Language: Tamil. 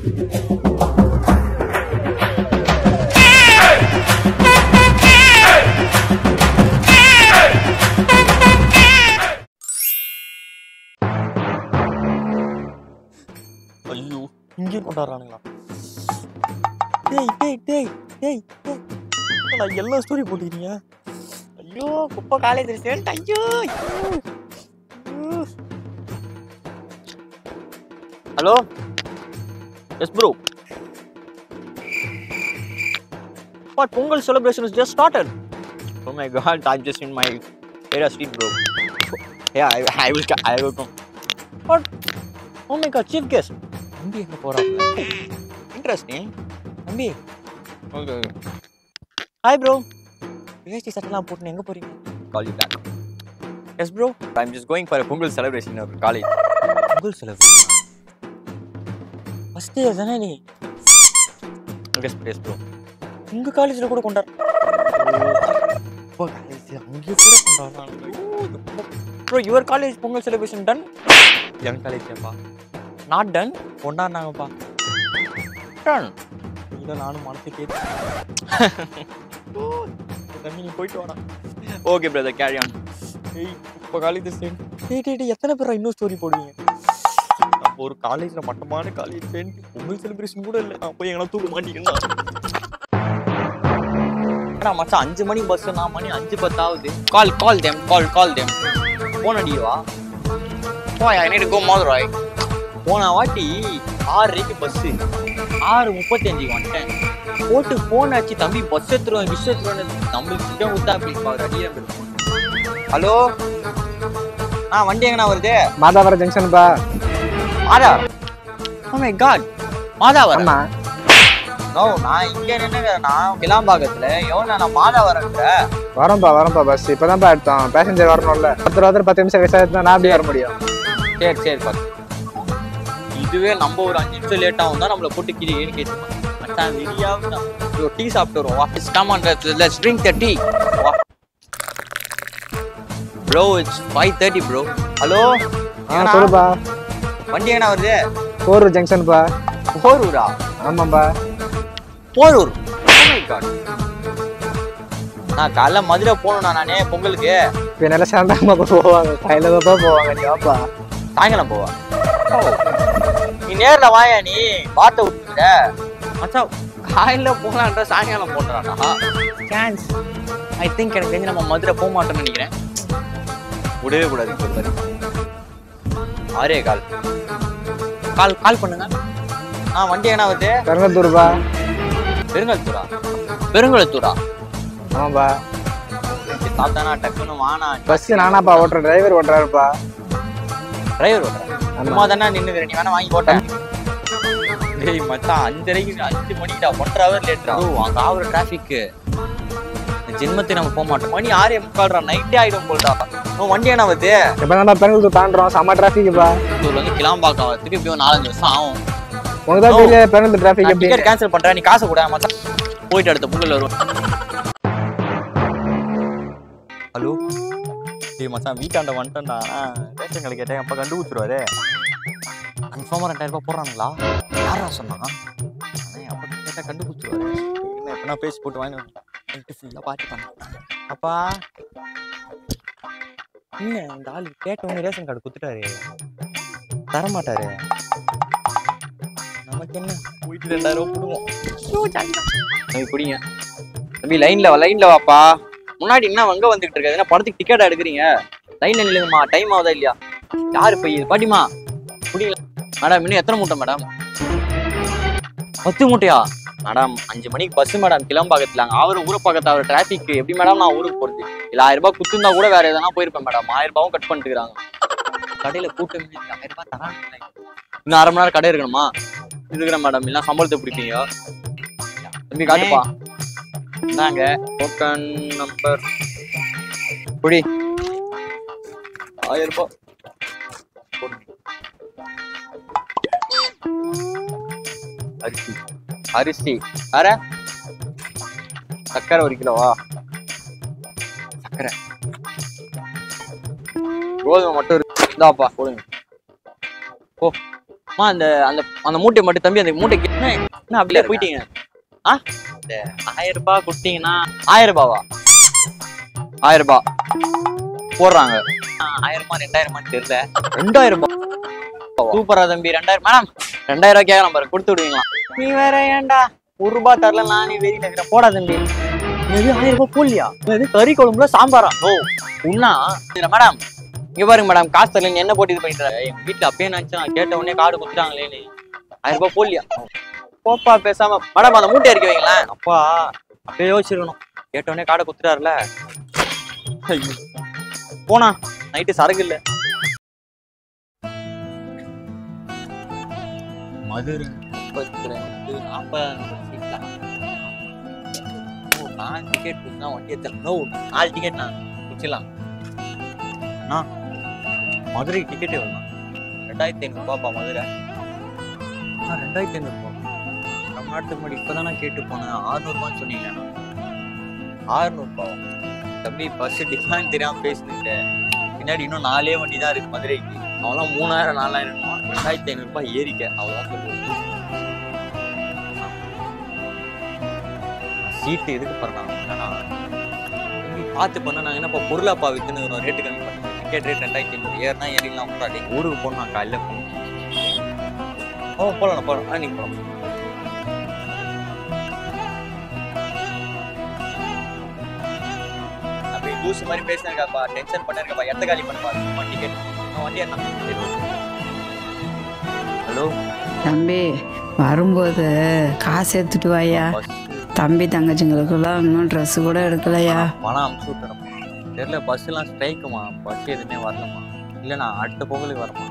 ஐயோ இங்கே கொண்டாடுறானுங்களா? டேய் டேய் டேய் டேய் நான் எல்லா ஸ்டோரி போட்டுக்கிறீங்க. ஐயோ குப்பை காலேஜ் சேர்ந்து. ஐயோ hello yes bro. What Pongal celebration is just started. Oh my god, I'm just in my area street, bro. Yeah, I will come. What? Oh my god, chief guest. Ambi enga poraanga? Interesting. Ambi. Okay. Hi bro. Yes, சட்டை போட்டு எங்க போறீங்க? Call you back. Yes bro. I'm just going for a Pongal celebration in our college. Pongal celebration. First year தானே நீ? Yes bro. உங்க காலேஜ்ல கூட கொண்டாடுறாங்க. அங்கே கூட கொண்டாடுறாங்க. Bro, your college Pongal celebration done? Young college ஏப்பா. Not done. கொண்டாடுனாங்கப்பா. Done. இத நானும் மனசு கேட்டு. தம்பி நீ போயிட்டு வாடா. Okay brother, carry on. ஏய் இப்ப காலேஜ் சேர்ந்து. டேய் எத்தனை பேரா இன்னும் ஸ்டோரி போடுவீங்க? நம்ம ஒரு காலேஜ்ல மட்டமான காலேஜ் சேர்ந்து Pongal celebration கூட இல்ல. நான் போய் எங்கனா தூக்க மாட்டீங்கன்னா. மச்சான் 5 மணி பஸ், நான் மணி 5:10 ஆகுது. Call them. போன் அடிவா. போய் I need to go Madurai. போன வாட்டி 6:30 பஸ், 6:35 வந்துட்டேன். போட்டு போன் ஆச்சு, தம்பி பஸ் எடுத்துருவேன் நம்மளுக்கு சிக்கன் ஊத்தா அப்படி பாரு அடியே இருக்கும். ஹலோ வண்டி எங்கண்ணா வருது? மாதாவரம் ஜங்ஷன்பா. Madhavaram? Oh my god, Madhavaram? No, நான் இங்க நின்னுக்கிறேன். நான் கிளாம்பாக்கத்துல. நான் மாதாவரம்ன்ற வரம்பா பஸ் இப்பதான்ப்பா எடுத்தோம். பேசஞ்சர் வரணும்ல. 10 10 நிமிஷம் கழிச்சு எடுத்தா நான் எப்படி வர முடியும்? சரி பாத்து. இதுவே நம்ம ஒரு 5 நிமிஷம் லேட் ஆகும் தான் நம்மள போட்டு கிளியேன்னு கேட்டுப்பாங்க. மச்சான் விடியாவது ஒரு டீ சாப்பிட்டு வருவோம். What come on, let's drink the tea. Bro it's 5:30 bro. Hello சொல்லுப்பா. வண்டி எங்கண்ணா வருது? போரூர் ஜங்ஷன்பா. போரூரா? ஆமாம்பா. போரூர்? நான் காலைல மதுரை போகணும்ண்ணா நானே பொங்கலுக்கு. இப்போ நல்லா சாயந்தரமா போவாங்க, கையில தான் போவாங்க. நீப்பா சாயங்காலம் போவா? நீ நேர்ல வாயா, நீ பாட்டை விட்டுக்கிற. மச்சான் காலையில போகலான்ற சாயங்காலம் போடுறானா? சான்ஸ் ஐ திங்க் எனக்கு தெரிஞ்சு நம்ம மதுரை போக மாட்டோம்னு நினைக்கிறேன். விடவே கூடாது. இப்போ ஒரு மாதிரி 6 கால் பண்ணுங்க. வண்டி எங்கண்ணா வருது? பெருங்கல்தூர்பா. பெருங்குளத்தூரா? ஆமாப்பா. சாப்பிட்டானா டக்குன்னு வானா. பஸ் நானாப்பா ஓட்டுறேன், டிரைவர் ஓட்டுறாருப்பா. டிரைவர் ஓட்டுறேன்? அம்மா தானே நின்னுக்கிறேன், நீ வேணா வாங்கி ஓட்டேன். டேய் மச்சான் 5 மணிக்கிட்டா, 1.5 hour லேட்டா. அங்க ஆகுற டிராஃபிக்கு ஜென்மத்தை நம்ம போக மாட்டோம். மணி 6:45, நைட்டே ஆயிடும் போல்டா. வண்டி என்ன வருது? இப்பதான் பெருங்குளத்தூர் தாண்டுறோம். செம்ம டிராஃபிக்ப்பா. கிளாம்பாக்கம் வரதுக்கு இப்பயும் 4-5 வருஷம் ஆகும். உனக்குதான் தெரியல பெருங்குளத்தூர் டிராஃபிக். டிக்கெட் கேன்சல் பண்றேன், நீ காசு கூட மச்சான். போயிட்டு அடுத்த பொங்கல் வருவோம். ஹலோ டேய் மச்சான், வீட்டாண்ட வந்துட்டேன்டா. ரேஷன் கடை கேட்டேன், அப்ப கண்டுபிடிச்சிருவாரு. கன்ஃபார்மா 2000 ரூபாய் போடுறாங்களா? யாரா சொன்னா? அப்ப கேட்டா கண்டுபிடிச்சிருவாரு. என்ன எப்பனா பேசி போட்டு வாங்கி ஃபுல்லா பார்த்துப்பாங்க. அப்பா என்ன இந்த ஆள் கேட்டவங்க ரேஷன் கார்டு கொடுத்துட்டாரு, தரமாட்டாரு. நமக்கு என்ன, போயிட்டு 2000 ரூபாய் கொடுவோம். தம்பி குடிங்க. தம்பி லைன்ல வாப்பா. முன்னாடி என்ன அங்க வந்துகிட்டு இருக்காது? என்ன படத்துக்கு டிக்கெட் எடுக்கிறீங்க? லைன்ல நில்லுங்கம்மா, டைம் ஆகுதா இல்லையா? யாரு போய் பாட்டிமா குடிங்க. மேடம் இன்னும் எத்தனை மூட்டை மேடம்? 10 மூட்டையா மேடம்? 5 மணிக்கு பஸ் மேடம் கிளம்பாக்கத்துல. அங்க ஊரை பக்கத்து அவர் டிராபிக் எப்படி மேடம் நான் ஊருக்கு போறது? இல்ல 1000 ரூபாய் குத்துருந்தா கூட வேற எதனா போயிருப்பேன் மேடம். 1000 ரூபாயும் கட் பண்ணிட்டு இருக்காங்க. கடையில கூட்டம் 1000 ரூபாய் தராங்க. இன்னும் 1/2 மணி நேரம் கடை இருக்கணுமா? இருக்கிறேன் மேடம். இல்ல சம்பளத்தை பிடிப்பீங்க. தம்பி காட்டுப்பா. இந்தாங்க டோக்கன் நம்பர். குடி 1000 ரூபாய். அரிசி வேற சக்கரை 1 கிலோவா? சக்கரை கோதுமை மட்டும் இந்தாப்பா கொடுங்க. ஓ அந்த அந்த அந்த மூட்டை மட்டும் தம்பி அந்த மூட்டை என்ன அப்படியே போயிட்டீங்க இந்த 1000 ரூபாய் கொடுத்தீங்கன்னா 1000 ரூபாவா 1000 ரூபாய் போடுறாங்க 1000 2000 தெரியல 2000 ரூபாய் சூப்பரா தம்பி 2000 மேடம் 2000 ரூபாய் கேட்கலாம் பாரு கொடுத்து விடுவீங்களா நீ வேற ஏன்டா 1 ரூபாய் தரல நான் வெறியில இருக்கிறேன் போடா தம்பி 1000 ரூபாய் போடலையா கறி குழம்புல சாம்பாரா ஓ உண்ணா மேடம் இங்க பாருங்க மேடம் காசு தரல என்ன போட்டு இது பண்ணிட்டு எங்க வீட்டுல அப்பயே நினைச்சு நான் கேட்ட உடனே கார்டு கொடுத்துட்டாங்களே 1000 ரூபாய் போடலையா போப்பா பேசாம மேடம் அந்த மூட்டை இறக்கி வைங்களேன் அப்பா அப்பயே யோசிச்சிருக்கணும் கேட்ட உடனே கார்டை கொடுத்துட்டாருல போனா நைட்டு சரக்கு இல்ல மதுரை 32 40 நான் டிக்கெட் கொடுத்தா வண்டி எத்தனை 4 டிக்கெட் நான் குடிச்சிடலாம் அண்ணா மதுரைக்கு டிக்கெட்டே வரலாம் 2500 ரூபாப்பா மதுரை 2500 ரூபா நம்ம நாட்டுக்கு முன்னாடி இப்பதான் நான் கேட்டு போனேன் 600 ரூபான்னு சொன்னீங்களா 600 ரூபா தம்பி பஸ் டிஃபரெண்ட் தெரியாம பேசிட்டு பின்னாடி இன்னும் 4 வண்டி தான் இருக்கு மதுரைக்கு அவெல்லாம் 3000 4000 2500 ரூபாய் ஏறிக்க அவ்வளவுதான் சொல்லுவோம் சீட்டு எதுக்கு பண்ணாங்க பார்த்து பண்ண நாங்க என்னப்பா பொருளாப்பா வித்துன்னு ரேட்டு கம்மி பண்ண டிக்கெட் ரேட் 2500 ஏறினா ஏறிக்கலாம் முன்னாடி ஊருக்கு போகணும் நான் காலையில போகணும் போகலாம் நீங்க போகலாம் லூசு மாதிரி பேசினாருக்காப்பா டென்ஷன் பண்ணிருக்கப்பா எத்த காலி பண்ணுப்பா டிக்கெட் வண்டி என்ன ஹலோ தம்பி வரும்போது காசு எடுத்துட்டு வாயா தம்பி தங்கச்சிங்களுக்கெல்லாம் இன்னும் ட்ரெஸ் கூட எடுக்கலையா பணம் அனுப்பிச்சு விட்டுறப்பா தெரியல பஸ் எல்லாம் ஸ்ட்ரைக்குமா பஸ் எதுவுமே வரலமா இல்லை நான் அடுத்த பொங்கலுக்கு வரமா